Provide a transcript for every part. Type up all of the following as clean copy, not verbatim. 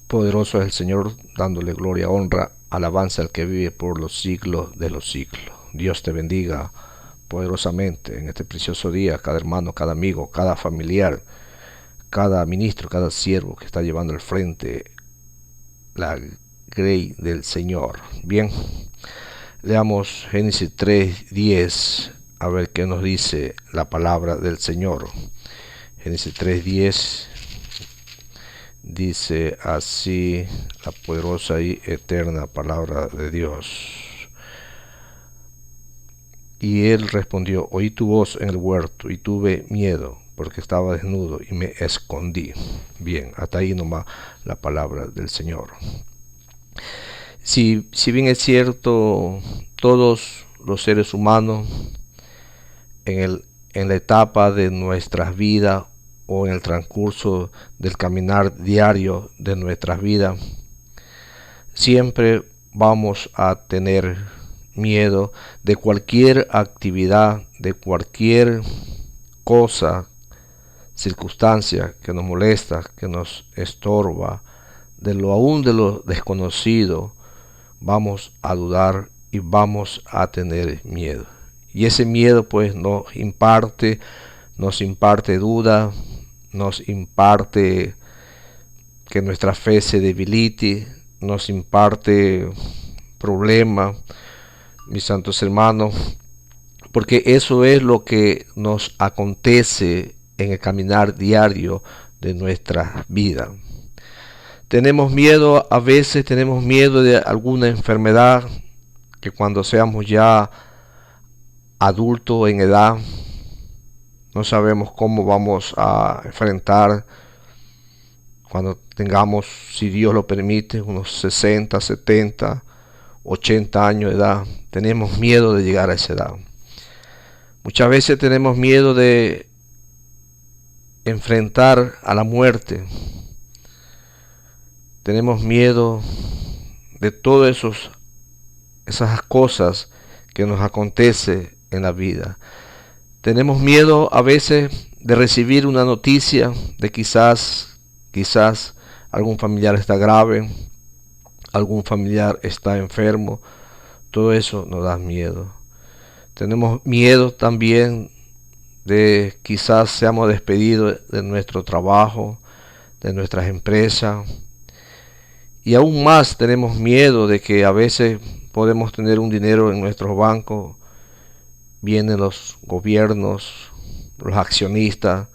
Poderoso es el Señor, dándole gloria, honra, alabanza al que vive por los siglos de los siglos. Dios te bendiga poderosamente en este precioso día, cada hermano, cada amigo, cada familiar, cada ministro, cada siervo que está llevando al frente la grey del Señor. Bien, leamos Génesis 3:10, a ver qué nos dice la palabra del Señor. Génesis 3:10 dice así la poderosa y eterna palabra de Dios. Y él respondió: oí tu voz en el huerto y tuve miedo, porque estaba desnudo y me escondí. Bien, hasta ahí nomás la palabra del Señor. Si bien es cierto, todos los seres humanos en la etapa de nuestras vidas o en el transcurso del caminar diario de nuestras vidas, siempre vamos a tener miedo de cualquier actividad, de cualquier cosa, circunstancia que nos molesta, que nos estorba, de lo desconocido, vamos a dudar y vamos a tener miedo. Y ese miedo pues nos imparte duda, nos imparte que nuestra fe se debilite, nos imparte problemas, mis santos hermanos, porque eso es lo que nos acontece en el caminar diario de nuestra vida. Tenemos miedo, a veces tenemos miedo de alguna enfermedad que cuando seamos ya adultos en edad, no sabemos cómo vamos a enfrentar cuando tengamos, si Dios lo permite, unos 60, 70, 80 años de edad. Tenemos miedo de llegar a esa edad. Muchas veces tenemos miedo de enfrentar a la muerte. Tenemos miedo de todas esas cosas que nos acontecen en la vida. Tenemos miedo a veces de recibir una noticia de quizás algún familiar está grave, algún familiar está enfermo. Todo eso nos da miedo. Tenemos miedo también de quizás seamos despedidos de nuestro trabajo, de nuestras empresas. Y aún más tenemos miedo de que a veces podemos tener un dinero en nuestros bancos, vienen los gobiernos, los accionistas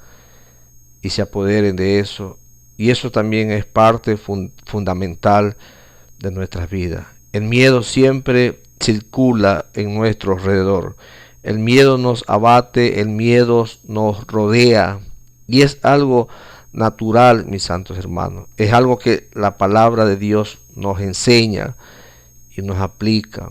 y se apoderen de eso. Y eso también es parte fundamental de nuestras vidas. El miedo siempre circula en nuestro alrededor. El miedo nos abate, el miedo nos rodea. Y es algo natural, mis santos hermanos. Es algo que la palabra de Dios nos enseña y nos aplica.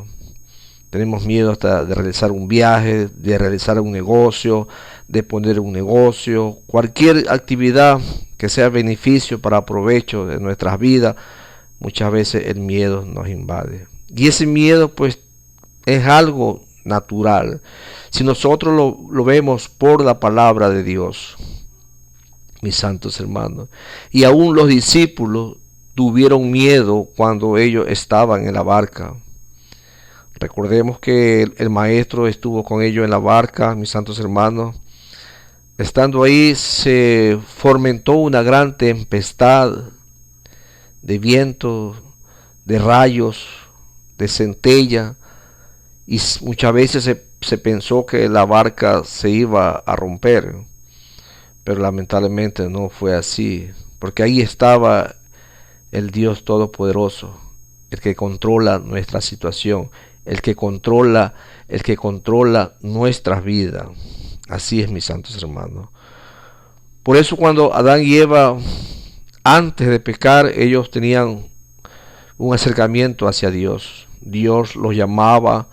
Tenemos miedo hasta de realizar un viaje, de realizar un negocio, de poner un negocio, cualquier actividad que sea beneficio para provecho de nuestras vidas. Muchas veces el miedo nos invade. Y ese miedo pues es algo natural. Si nosotros lo vemos por la palabra de Dios, mis santos hermanos. Y aún los discípulos tuvieron miedo cuando ellos estaban en la barca. Recordemos que el maestro estuvo con ellos en la barca, mis santos hermanos. Estando ahí se fomentó una gran tempestad de viento, de rayos, de centella. Y muchas veces se pensó que la barca se iba a romper. Pero lamentablemente no fue así. Porque ahí estaba el Dios Todopoderoso, el que controla nuestra situación, el que controla nuestras vidas. Así es, mis santos hermanos. Por eso cuando Adán y Eva, antes de pecar, ellos tenían un acercamiento hacia Dios. Dios los llamaba,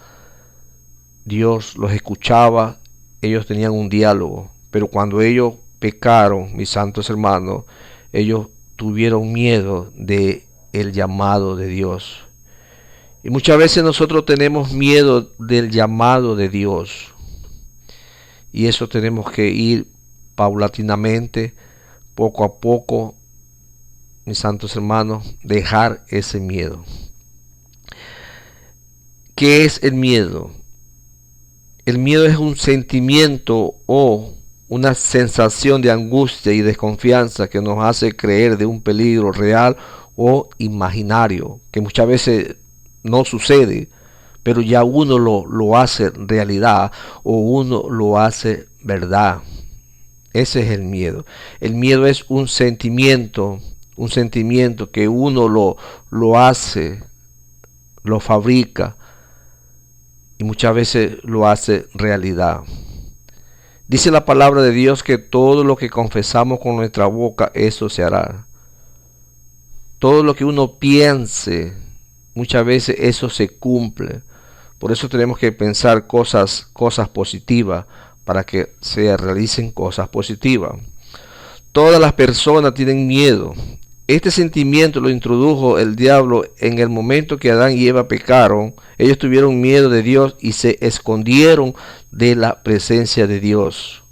Dios los escuchaba, ellos tenían un diálogo. Pero cuando ellos pecaron, mis santos hermanos, ellos tuvieron miedo de el llamado de Dios. Y muchas veces nosotros tenemos miedo del llamado de Dios. Y eso tenemos que ir paulatinamente, poco a poco, mis santos hermanos, dejar ese miedo. ¿Qué es el miedo? El miedo es un sentimiento o una sensación de angustia y desconfianza que nos hace creer de un peligro real o imaginario, que muchas veces no sucede, pero ya uno lo hace realidad o uno lo hace verdad. Ese es el miedo. El miedo es un sentimiento que uno lo hace, lo fabrica y muchas veces lo hace realidad. Dice la palabra de Dios que todo lo que confesamos con nuestra boca, eso se hará. Todo lo que uno piense, muchas veces eso se cumple. Por eso tenemos que pensar cosas positivas para que se realicen cosas positivas. Todas las personas tienen miedo. Este sentimiento lo introdujo el diablo en el momento que Adán y Eva pecaron. Ellos tuvieron miedo de Dios y se escondieron de la presencia de Dios.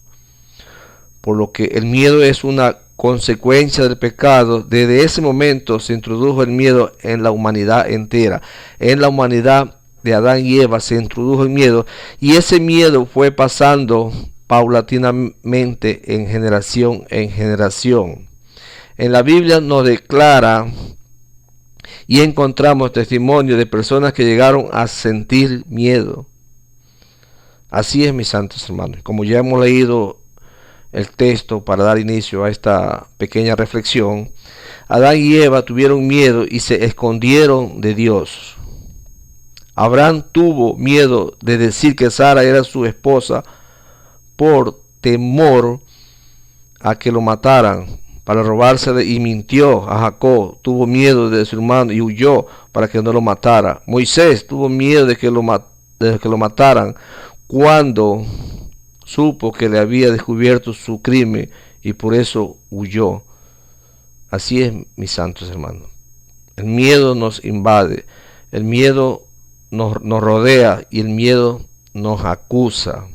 Por lo que el miedo es una consecuencia del pecado. Desde ese momento se introdujo el miedo en la humanidad entera. En la humanidad de Adán y Eva se introdujo el miedo y ese miedo fue pasando paulatinamente en generación en generación. En la Biblia nos declara y encontramos testimonio de personas que llegaron a sentir miedo. Así es, mis santos hermanos. Como ya hemos leído el texto para dar inicio a esta pequeña reflexión, Adán y Eva tuvieron miedo y se escondieron de Dios. Abraham tuvo miedo de decir que Sara era su esposa por temor a que lo mataran para robársela y mintió a Jacob. Tuvo miedo de su hermano y huyó para que no lo matara. Moisés tuvo miedo de que lo mataran cuando supo que le había descubierto su crimen y por eso huyó. Así es, mis santos hermanos. El miedo nos invade, el miedo nos rodea y el miedo nos acusa.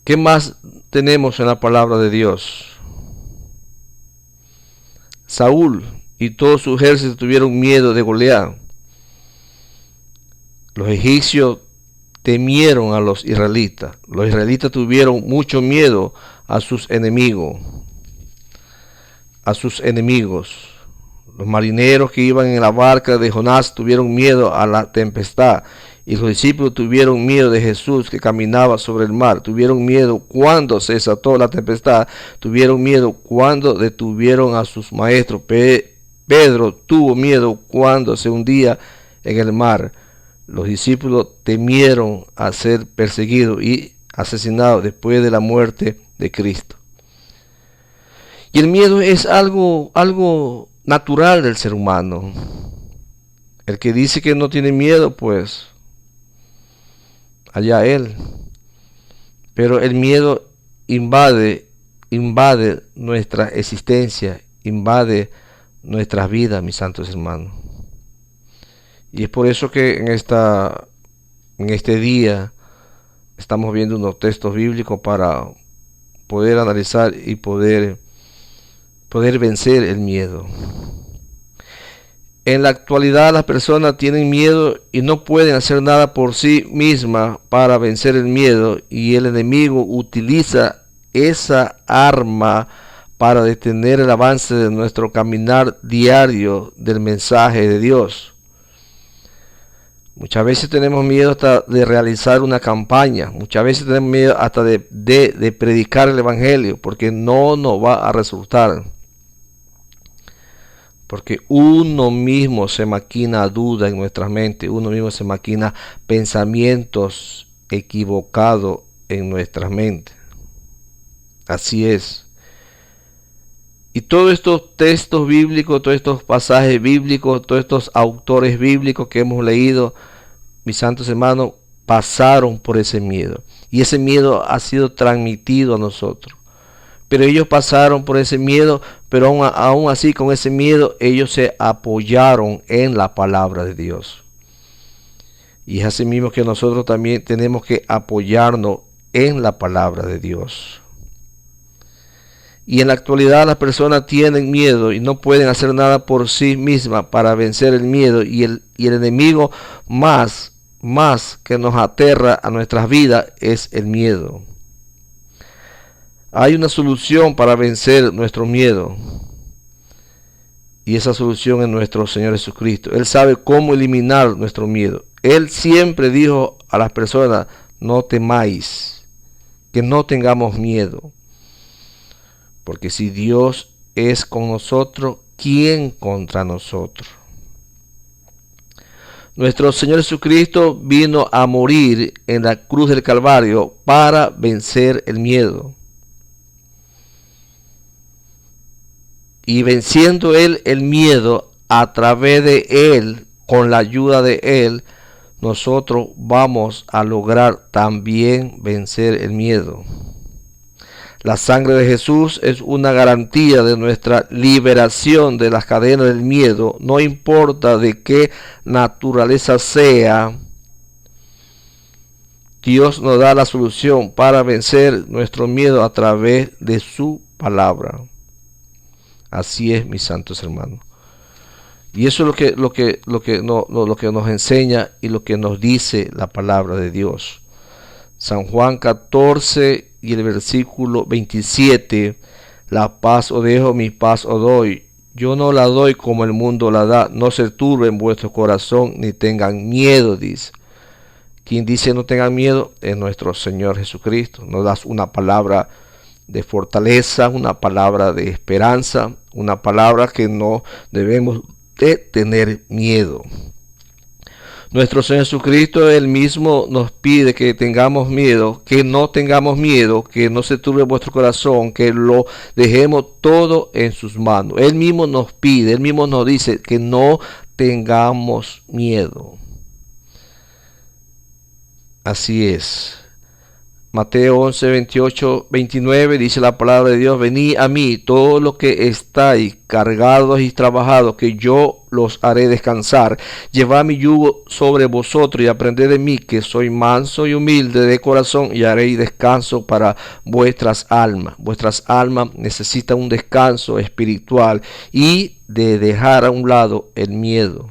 ¿Qué más tenemos en la palabra de Dios? Saúl y todo su ejército tuvieron miedo de Goliat. Los egipcios temieron a los israelitas. Los israelitas tuvieron mucho miedo a sus enemigos. Los marineros que iban en la barca de Jonás tuvieron miedo a la tempestad. Y los discípulos tuvieron miedo de Jesús que caminaba sobre el mar. Tuvieron miedo cuando se desató la tempestad. Tuvieron miedo cuando detuvieron a sus maestros. Pedro tuvo miedo cuando se hundía en el mar. Los discípulos temieron a ser perseguidos y asesinados después de la muerte de Cristo. Y el miedo es algo natural del ser humano. El que dice que no tiene miedo, pues allá él. Pero el miedo invade nuestra existencia, invade nuestras vidas, mis santos hermanos. Y es por eso que en este día estamos viendo unos textos bíblicos para poder analizar y poder vencer el miedo. En la actualidad las personas tienen miedo y no pueden hacer nada por sí mismas para vencer el miedo, y el enemigo utiliza esa arma para detener el avance de nuestro caminar diario del mensaje de Dios. Muchas veces tenemos miedo hasta de realizar una campaña, muchas veces tenemos miedo hasta de predicar el evangelio, porque no nos va a resultar. Porque uno mismo se maquina duda en nuestra mente, uno mismo se maquina pensamientos equivocados en nuestra mente. Así es. Y todos estos textos bíblicos, todos estos pasajes bíblicos, todos estos autores bíblicos que hemos leído, mis santos hermanos, pasaron por ese miedo. Y ese miedo ha sido transmitido a nosotros. Pero ellos pasaron por ese miedo, pero aún así con ese miedo ellos se apoyaron en la palabra de Dios. Y es así mismo que nosotros también tenemos que apoyarnos en la palabra de Dios. Y en la actualidad las personas tienen miedo y no pueden hacer nada por sí mismas para vencer el miedo, y el enemigo más que nos aterra a nuestras vidas es el miedo. Hay una solución para vencer nuestro miedo, y esa solución es nuestro Señor Jesucristo. Él sabe cómo eliminar nuestro miedo. Él siempre dijo a las personas: no temáis, que no tengamos miedo. Porque si Dios es con nosotros, ¿quién contra nosotros? Nuestro Señor Jesucristo vino a morir en la cruz del Calvario para vencer el miedo. Y venciendo Él el miedo, a través de Él, con la ayuda de Él, nosotros vamos a lograr también vencer el miedo. La sangre de Jesús es una garantía de nuestra liberación de las cadenas del miedo, no importa de qué naturaleza sea. Dios nos da la solución para vencer nuestro miedo a través de su palabra. Así es, mis santos hermanos. Y eso es lo que nos enseña y lo que nos dice la palabra de Dios. San Juan 14 y el versículo 27: la paz os dejo, mi paz os doy. Yo no la doy como el mundo la da. No se turbe en vuestro corazón, ni tengan miedo, dice. Quien dice no tengan miedo es nuestro Señor Jesucristo. Nos da una palabra de fortaleza, una palabra de esperanza, una palabra que no debemos de tener miedo. Nuestro Señor Jesucristo Él mismo nos pide que tengamos miedo, que no tengamos miedo, que no se turbe vuestro corazón, que lo dejemos todo en sus manos. Él mismo nos pide, Él mismo nos dice que no tengamos miedo. Así es. Mateo 11, 28, 29 dice la palabra de Dios: venid a mí todos los que estáis cargados y trabajados, que yo los haré descansar. Llevad mi yugo sobre vosotros y aprended de mí, que soy manso y humilde de corazón, y haréis descanso para vuestras almas. Vuestras almas necesitan un descanso espiritual y de dejar a un lado el miedo.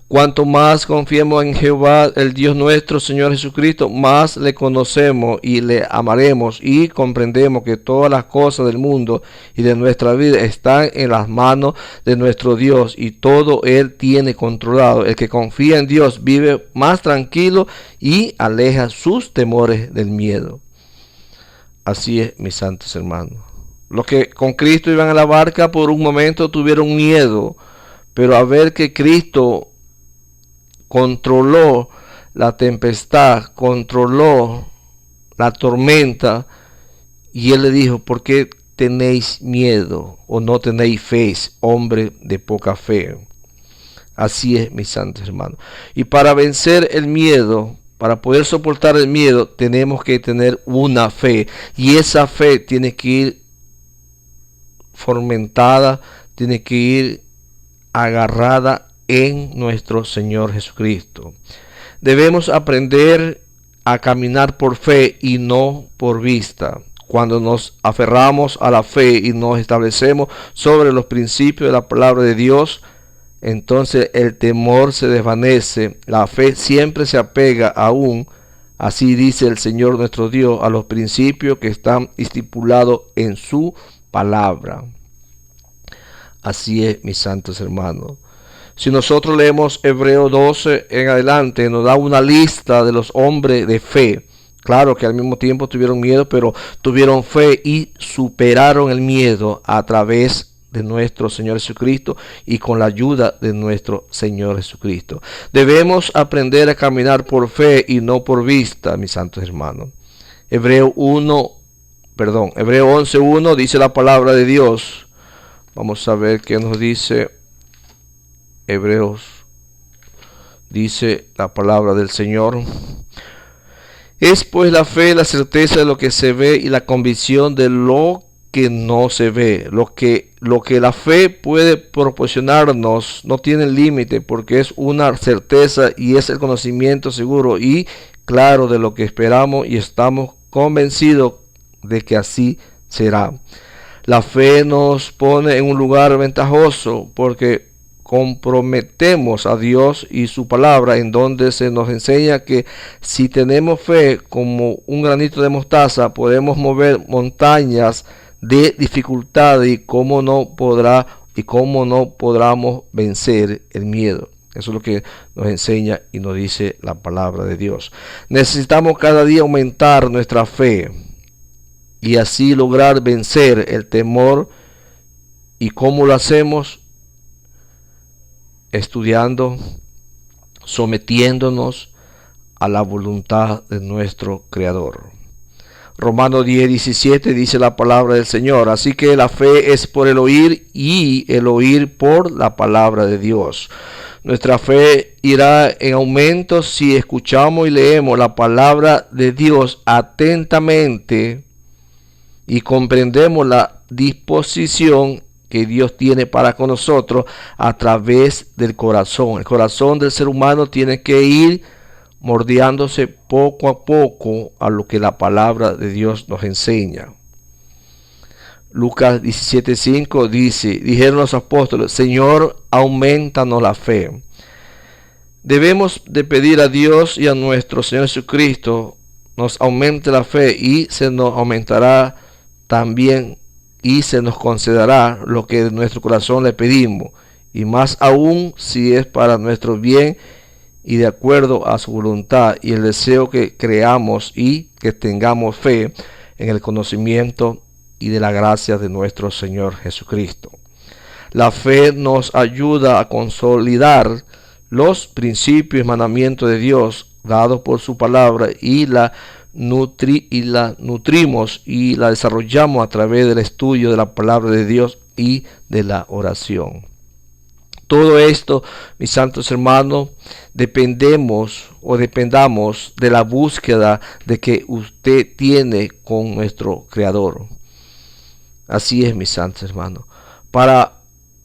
Cuanto más confiemos en Jehová, el Dios nuestro, Señor Jesucristo, más le conocemos y le amaremos, y comprendemos que todas las cosas del mundo y de nuestra vida están en las manos de nuestro Dios, y todo Él tiene controlado. El que confía en Dios vive más tranquilo y aleja sus temores del miedo. Así es, mis santos hermanos. Los que con Cristo iban a la barca por un momento tuvieron miedo, pero a ver que Cristo controló la tempestad, controló la tormenta, y Él le dijo: ¿por qué tenéis miedo o no tenéis fe, hombre de poca fe? Así es, mis santos hermanos. Y para vencer el miedo, para poder soportar el miedo, tenemos que tener una fe, y esa fe tiene que ir fomentada, tiene que ir agarrada en nuestro Señor Jesucristo. Debemos aprender a caminar por fe y no por vista. Cuando nos aferramos a la fe y nos establecemos sobre los principios de la palabra de Dios, entonces el temor se desvanece. La fe siempre se apega aún, así dice el Señor nuestro Dios, a los principios que están estipulados en su palabra. Así es, mis santos hermanos. Si nosotros leemos Hebreos 12 en adelante, nos da una lista de los hombres de fe. Claro que al mismo tiempo tuvieron miedo, pero tuvieron fe y superaron el miedo a través de nuestro Señor Jesucristo y con la ayuda de nuestro Señor Jesucristo. Debemos aprender a caminar por fe y no por vista, mis santos hermanos. Hebreo 11:1 dice la palabra de Dios. Vamos a ver qué nos dice Hebreos. Dice la palabra del Señor: es pues la fe la certeza de lo que se ve y la convicción de lo que no se ve. Lo que la fe puede proporcionarnos no tiene límite, porque es una certeza y es el conocimiento seguro y claro de lo que esperamos, y estamos convencidos de que así será. La fe nos pone en un lugar ventajoso porque comprometemos a Dios y su palabra, en donde se nos enseña que si tenemos fe como un granito de mostaza, podemos mover montañas de dificultad y cómo no podamos vencer el miedo. Eso es lo que nos enseña y nos dice la palabra de Dios. Necesitamos cada día aumentar nuestra fe y así lograr vencer el temor. ¿Y cómo lo hacemos? Estudiando, sometiéndonos a la voluntad de nuestro Creador. Romanos 10:17 dice la palabra del Señor: así que la fe es por el oír y el oír por la palabra de Dios. Nuestra fe irá en aumento si escuchamos y leemos la palabra de Dios atentamente y comprendemos la disposición que Dios tiene para con nosotros a través del corazón. El corazón del ser humano tiene que ir moldeándose poco a poco a lo que la palabra de Dios nos enseña. Lucas 17:5 dice: dijeron los apóstoles, Señor, aumentanos la fe. Debemos de pedir a Dios y a nuestro Señor Jesucristo nos aumente la fe, y se nos aumentará también y se nos concederá lo que de nuestro corazón le pedimos, y más aún si es para nuestro bien y de acuerdo a su voluntad y el deseo que creamos y que tengamos fe en el conocimiento y de la gracia de nuestro Señor Jesucristo. La fe nos ayuda a consolidar los principios y mandamientos de Dios dados por su palabra, y la nutrimos y la desarrollamos a través del estudio de la palabra de Dios y de la oración. Todo esto, mis santos hermanos, dependamos de la búsqueda de que usted tiene con nuestro Creador. Así es, mis santos hermanos. Para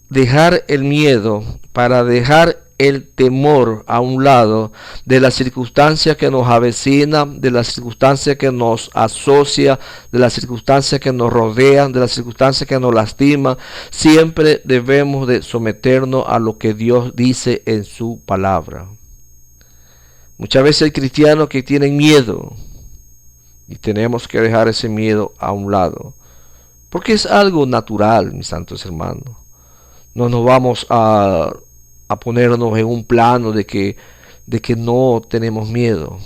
dejar el miedo, para dejar el temor a un lado de las circunstancias que nos avecinan, de las circunstancias que nos asocia, de las circunstancias que nos rodean, de las circunstancias que nos lastiman, siempre debemos de someternos a lo que Dios dice en su palabra. Muchas veces hay cristianos que tienen miedo y tenemos que dejar ese miedo a un lado, porque es algo natural, mis santos hermanos. No nos vamos a ponernos en un plano de que no tenemos miedo.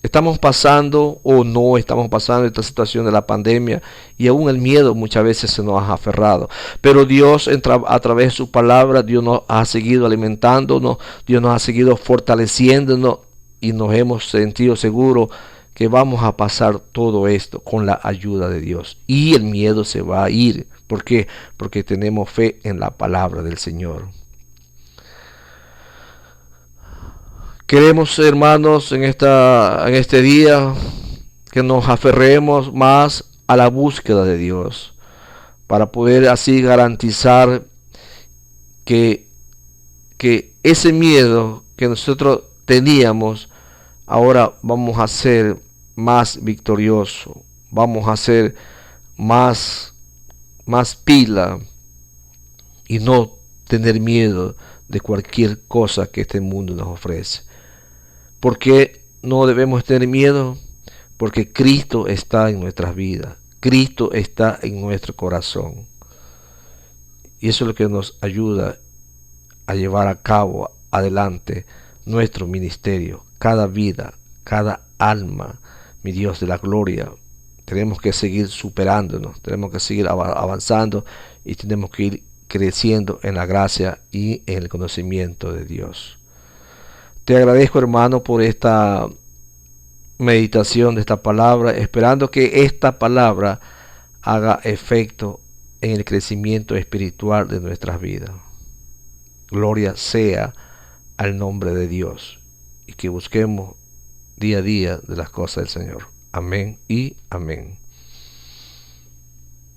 Estamos pasando o no estamos pasando esta situación de la pandemia, y aún el miedo muchas veces se nos ha aferrado. Pero Dios, a través de su palabra, Dios nos ha seguido alimentándonos, Dios nos ha seguido fortaleciéndonos, y nos hemos sentido seguros que vamos a pasar todo esto con la ayuda de Dios. Y el miedo se va a ir. ¿Por qué? Porque tenemos fe en la palabra del Señor. Queremos, hermanos, en este día que nos aferremos más a la búsqueda de Dios, para poder así garantizar que ese miedo que nosotros teníamos, ahora vamos a ser más victoriosos, vamos a ser más pila y no tener miedo de cualquier cosa que este mundo nos ofrece. ¿Por qué no debemos tener miedo? Porque Cristo está en nuestras vidas. Cristo está en nuestro corazón. Y eso es lo que nos ayuda a llevar a cabo adelante nuestro ministerio. Cada vida, cada alma, mi Dios de la gloria. Tenemos que seguir superándonos, tenemos que seguir avanzando, y tenemos que ir creciendo en la gracia y en el conocimiento de Dios. Te agradezco, hermano, por esta meditación de esta palabra, esperando que esta palabra haga efecto en el crecimiento espiritual de nuestras vidas. Gloria sea al nombre de Dios, y que busquemos día a día de las cosas del Señor. Amén y amén.